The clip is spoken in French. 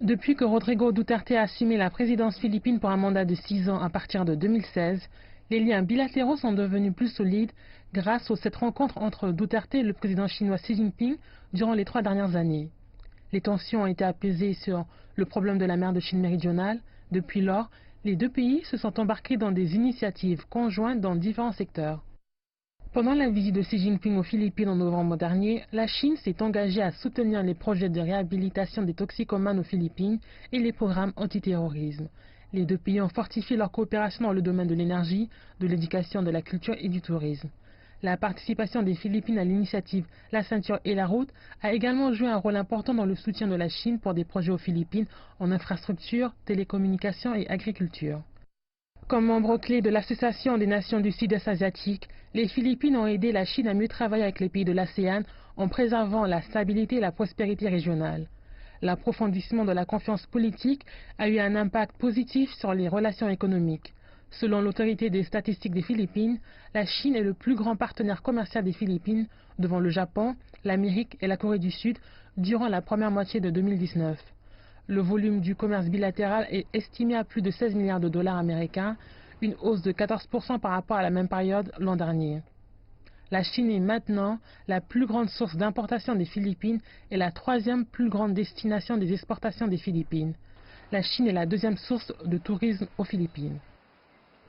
Depuis que Rodrigo Duterte a assumé la présidence philippine pour un mandat de 6 ans à partir de 2016, les liens bilatéraux sont devenus plus solides grâce à cette rencontre entre Duterte et le président chinois Xi Jinping durant les 3 dernières années. Les tensions ont été apaisées sur le problème de la mer de Chine méridionale. Depuis lors, les deux pays se sont embarqués dans des initiatives conjointes dans différents secteurs. Pendant la visite de Xi Jinping aux Philippines en novembre dernier, la Chine s'est engagée à soutenir les projets de réhabilitation des toxicomanes aux Philippines et les programmes antiterrorisme. Les deux pays ont fortifié leur coopération dans le domaine de l'énergie, de l'éducation, de la culture et du tourisme. La participation des Philippines à l'initiative La Ceinture et la Route a également joué un rôle important dans le soutien de la Chine pour des projets aux Philippines en infrastructure, télécommunications et agriculture. Comme membre clé de l'Association des nations du Sud-Est asiatique, les Philippines ont aidé la Chine à mieux travailler avec les pays de l'ASEAN en préservant la stabilité et la prospérité régionale. L'approfondissement de la confiance politique a eu un impact positif sur les relations économiques. Selon l'autorité des statistiques des Philippines, la Chine est le plus grand partenaire commercial des Philippines devant le Japon, l'Amérique et la Corée du Sud durant la première moitié de 2019. Le volume du commerce bilatéral est estimé à plus de 16 milliards de dollars américains, une hausse de 14% par rapport à la même période l'an dernier. La Chine est maintenant la plus grande source d'importation des Philippines et la troisième plus grande destination des exportations des Philippines. La Chine est la deuxième source de tourisme aux Philippines.